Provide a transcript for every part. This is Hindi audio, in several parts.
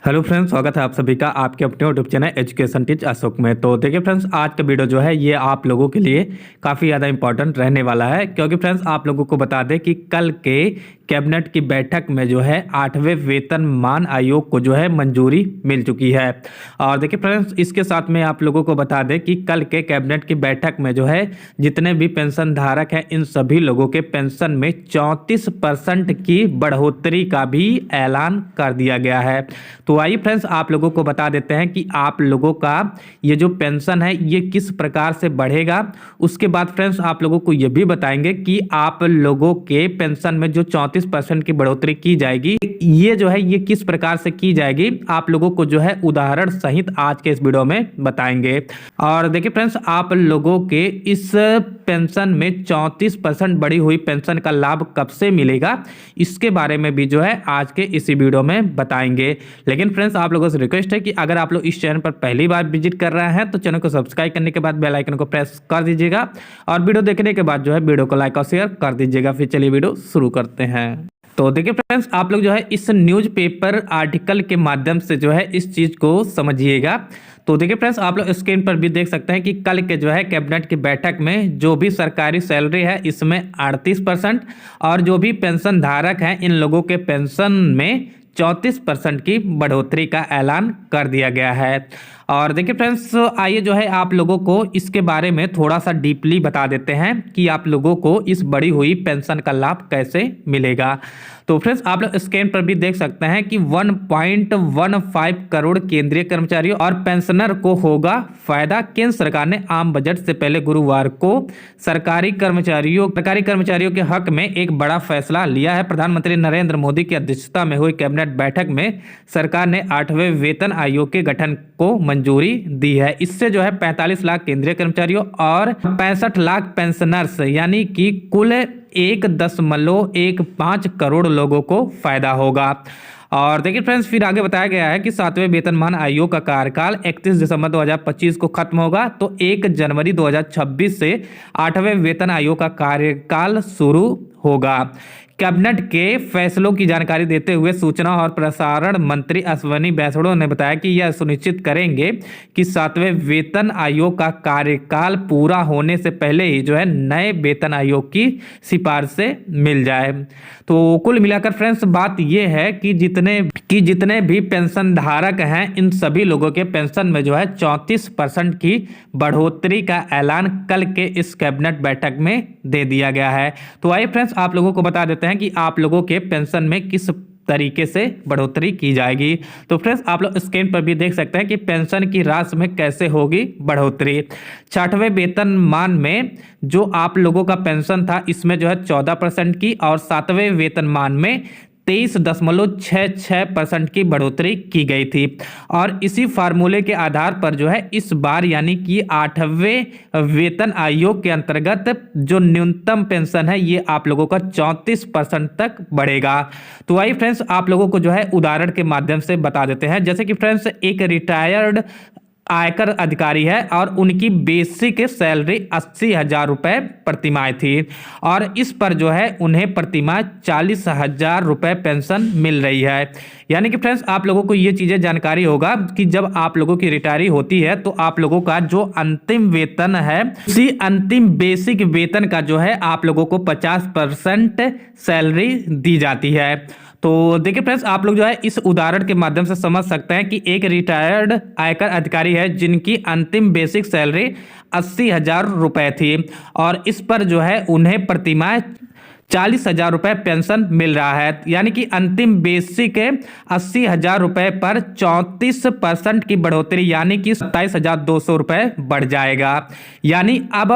हेलो फ्रेंड्स, स्वागत है आप सभी का आपके अपने YouTube channel education teach Ashok में। तो देखिए फ्रेंड्स, आज का वीडियो जो है ये आप लोगों के लिए काफ़ी ज़्यादा इंपॉर्टेंट रहने वाला है, क्योंकि फ्रेंड्स आप लोगों को बता दें कि कल के कैबिनेट की बैठक में जो है 8वें वेतनमान आयोग को जो है मंजूरी मिल चुकी है। और देखिए फ्रेंड्स, इसके साथ में आप लोगों को बता दें कि कल के कैबिनेट की बैठक में जो है जितने भी पेंशन धारक हैं इन सभी लोगों के पेंशन में 34% की बढ़ोतरी का भी ऐलान कर दिया गया है। तो आइए फ्रेंड्स, आप लोगों को बता देते हैं कि आप लोगों का ये जो पेंशन है ये किस प्रकार से बढ़ेगा। उसके बाद फ्रेंड्स आप लोगों को ये भी बताएंगे कि आप लोगों के पेंशन में जो 34% की बढ़ोतरी की जाएगी ये जो है ये किस प्रकार से की जाएगी, आप लोगों को जो है उदाहरण सहित आज के इस वीडियो में बताएंगे। और देखिए फ्रेंड्स, आप लोगों के इस पेंशन में 34% बढ़ी हुई पेंशन का लाभ कब से मिलेगा इसके बारे में भी जो है आज के इसी वीडियो में बताएंगे। लेकिन फ्रेंड्स आप लोगों से रिक्वेस्ट है कि अगर आप लोग इस चैनल पर पहली बार विजिट कर रहे हैं तो चैनल को सब्सक्राइब करने के बाद बेल आइकन को प्रेस कर दीजिएगा और वीडियो देखने के बाद जो है वीडियो को लाइक और शेयर कर दीजिएगा। फिर चलिए वीडियो शुरू करते हैं। तो देखिए फ्रेंड्स, आप लोग जो है इस न्यूज़पेपर आर्टिकल के माध्यम से जो है इस चीज़ को समझिएगा। तो देखिए फ्रेंड्स, आप लोग स्क्रीन पर भी देख सकते हैं कि कल के जो है कैबिनेट की बैठक में जो भी सरकारी सैलरी है इसमें 38% और जो भी पेंशन धारक हैं इन लोगों के पेंशन में 34% की बढ़ोतरी का ऐलान कर दिया गया है। और देखिए फ्रेंड्स, आइए जो है आप लोगों को इसके बारे में थोड़ा सा डीपली बता देते हैं कि आप लोगों को इस बढ़ी हुई पेंशन का लाभ कैसे मिलेगा। तो फ्रेंड्स आप लोग स्क्रीन पर भी देख सकते हैं कि 1.15 करोड़ केंद्रीय कर्मचारियों और पेंशनर को होगा फायदा। केंद्र सरकार ने आम बजट से पहले गुरुवार को सरकारी कर्मचारियों के हक में एक बड़ा फैसला लिया है। प्रधानमंत्री नरेंद्र मोदी की अध्यक्षता में हुई कैबिनेट बैठक में सरकार ने 8वें वेतन आयोग के गठन को मंजूरी दी है। इससे जो है 45 लाख केंद्रीय कर्मचारियों और 65 लाख पेंशनर्स यानी कि कुल 1.15 करोड़ लोगों को फायदा होगा। और देखिए फ्रेंड्स, फिर आगे बताया गया है कि 7वें वेतनमान आयोग का कार्यकाल 31 दिसंबर 2025 को खत्म होगा, तो 1 जनवरी 2026 से 8वें वेतन आयोग का कार्यकाल शुरू होगा। कैबिनेट के फैसलों की जानकारी देते हुए सूचना और प्रसारण मंत्री अश्विनी वैष्णव ने बताया कि यह सुनिश्चित करेंगे कि 7वें वेतन आयोग का कार्यकाल पूरा होने से पहले ही जो है नए वेतन आयोग की सिफारिशें मिल जाए। तो कुल मिलाकर फ्रेंड्स बात यह है कि जितने भी पेंशन धारक हैं इन सभी लोगों के पेंशन में जो है 34% की बढ़ोतरी का ऐलान कल के इस कैबिनेट बैठक में दे दिया गया है। तो आइए फ्रेंड्स आप लोगों को बता देते हैं कि आप लोगों के पेंशन में किस तरीके से बढ़ोतरी की जाएगी। तो फ्रेंड्स आप लोग स्क्रीन पर भी देख सकते हैं कि पेंशन की राशि में कैसे होगी बढ़ोतरी। 6वें वेतनमान में जो आप लोगों का पेंशन था इसमें जो है 14% की और 7वें वेतनमान में 23.66% की बढ़ोतरी की गई थी। और इसी फार्मूले के आधार पर जो है इस बार यानी कि 8वें वेतन आयोग के अंतर्गत जो न्यूनतम पेंशन है ये आप लोगों का 34% तक बढ़ेगा। तो आइए फ्रेंड्स आप लोगों को जो है उदाहरण के माध्यम से बता देते हैं। जैसे कि फ्रेंड्स एक रिटायर्ड आयकर अधिकारी है और उनकी बेसिक सैलरी 80,000 रुपये प्रतिमाह थी और इस पर जो है उन्हें प्रतिमाह 40,000 रुपये पेंशन मिल रही है। यानी कि फ्रेंड्स आप लोगों को ये चीज़ें जानकारी होगा कि जब आप लोगों की रिटायरी होती है तो आप लोगों का जो अंतिम वेतन है उसी अंतिम बेसिक वेतन का जो है आप लोगों को 50% सैलरी दी जाती है। तो देखिए फ्रेंड्स आप लोग जो है इस उदाहरण के माध्यम से समझ सकते हैं कि एक रिटायर्ड आयकर अधिकारी है जिनकी अंतिम बेसिक सैलरी 80,000 रुपये थी और इस पर जो है उन्हें प्रतिमाह 40,000 रुपये पेंशन मिल रहा है। यानी कि अंतिम बेसिक 80,000 रुपये पर 34% की बढ़ोतरी यानी कि 27,200 रुपये बढ़ जाएगा। यानी अब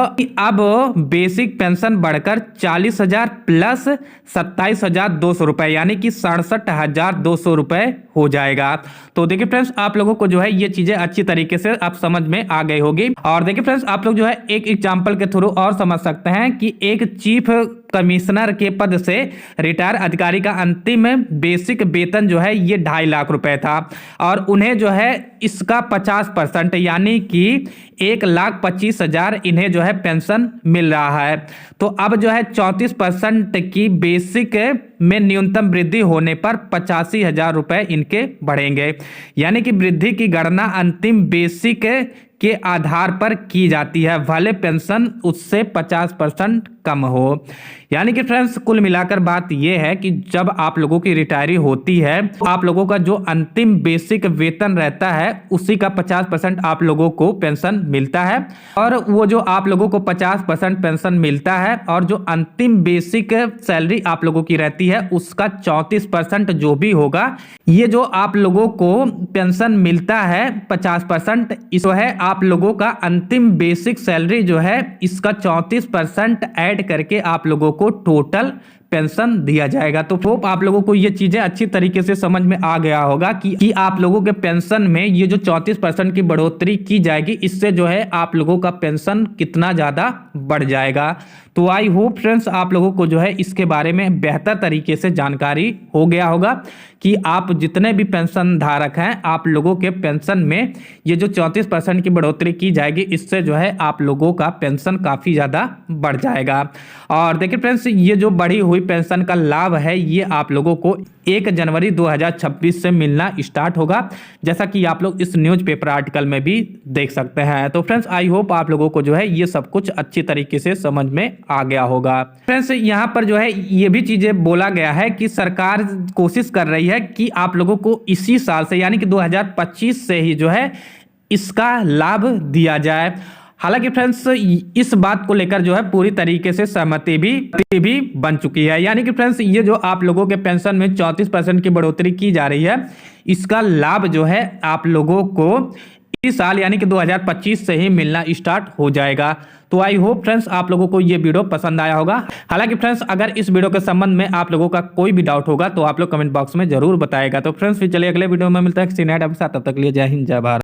बेसिक पेंशन बढ़कर 40,000 प्लस 27,200 रुपये यानी कि 67,200 रुपये हो जाएगा। तो देखिए फ्रेंड्स आप लोगों को जो है ये चीज़ें अच्छी तरीके से आप समझ में आ गई होगी। और देखिए फ्रेंड्स आप लोग जो है एक एग्जाम्पल के थ्रू और समझ सकते हैं कि एक चीफ कमिश्नर के पद से रिटायर अधिकारी का अंतिम बेसिक वेतन जो है ये 2.5 लाख रुपए था और उन्हें जो है इसका 50% यानी कि 1,25,000 इन्हें जो है पेंशन मिल रहा है। तो अब जो है 34% की बेसिक में न्यूनतम वृद्धि होने पर 85,000 रुपए इनके बढ़ेंगे। यानी कि वृद्धि की गणना अंतिम बेसिक के आधार पर की जाती है, भले पेंशन उससे 50% कम हो। यानी कि फ्रेंड्स कुल मिलाकर बात यह है कि जब आप लोगों की रिटायरी होती है तो आप लोगों का जो अंतिम बेसिक वेतन रहता है उसी का 50% आप लोगों को पेंशन मिलता है और वो जो आप लोगों को 50% पेंशन मिलता है और जो अंतिम बेसिक सैलरी आप लोगों की रहती है उसका 34% जो भी होगा, ये जो आप लोगों को पेंशन मिलता है 50%, इसको है आप लोगों का अंतिम बेसिक सैलरी जो है इसका 34% ऐड करके आप लोगों को टोटल पेंशन दिया जाएगा। तो होप आप लोगों को ये चीजें अच्छी तरीके से समझ में आ गया होगा कि आप लोगों के पेंशन में ये जो 34% की बढ़ोतरी की जाएगी इससे जो है आप लोगों का पेंशन कितना ज्यादा बढ़ जाएगा। तो आई होप फ्रेंड्स आप लोगों को जो है इसके बारे में बेहतर तरीके से जानकारी हो गया होगा कि आप जितने भी पेंशन धारक हैं आप लोगों के पेंशन में ये जो 34% की बढ़ोतरी की जाएगी इससे जो है आप लोगों का पेंशन काफ़ी ज़्यादा बढ़ जाएगा। और देखिए फ्रेंड्स ये जो बढ़ी हुई पेंशन का लाभ है ये आप लोगों को 1 जनवरी 2026 से मिलना स्टार्ट होगा, जैसा कि आप लोग इस न्यूज़पेपर आर्टिकल में भी देख सकते हैं। तो फ्रेंड्स आई होप आप लोगों को जो है ये सब कुछ अच्छी तरीके से समझ में आ गया होगा। फ्रेंड्स यहाँ पर जो है ये भी चीज़ें बोला गया है कि सरकार कोशिश कर रही है कि आप लोगों को इसी साल से यानी कि 2025 से ही जो है इसका लाभ दिया जाए। हालांकि फ्रेंड्स इस बात को लेकर जो है पूरी तरीके से सहमति भी बन चुकी है। यानी कि फ्रेंड्स ये जो आप लोगों के पेंशन में 34% की बढ़ोतरी की जा रही है इसका लाभ जो है आप लोगों को इस साल यानी कि 2025 से ही मिलना स्टार्ट हो जाएगा। तो आई होप फ्रेंड्स आप लोगों को ये वीडियो पसंद आया होगा। हालांकि फ्रेंड्स अगर इस वीडियो के संबंध में आप लोगों का कोई भी डाउट होगा तो आप लोग कमेंट बॉक्स में जरूर बताएगा। तो फ्रेंड्स फिर चलिए अगले वीडियो में मिलता है किसी नए टॉपिक के साथ, तब तक के लिए जय हिंद जय भारत।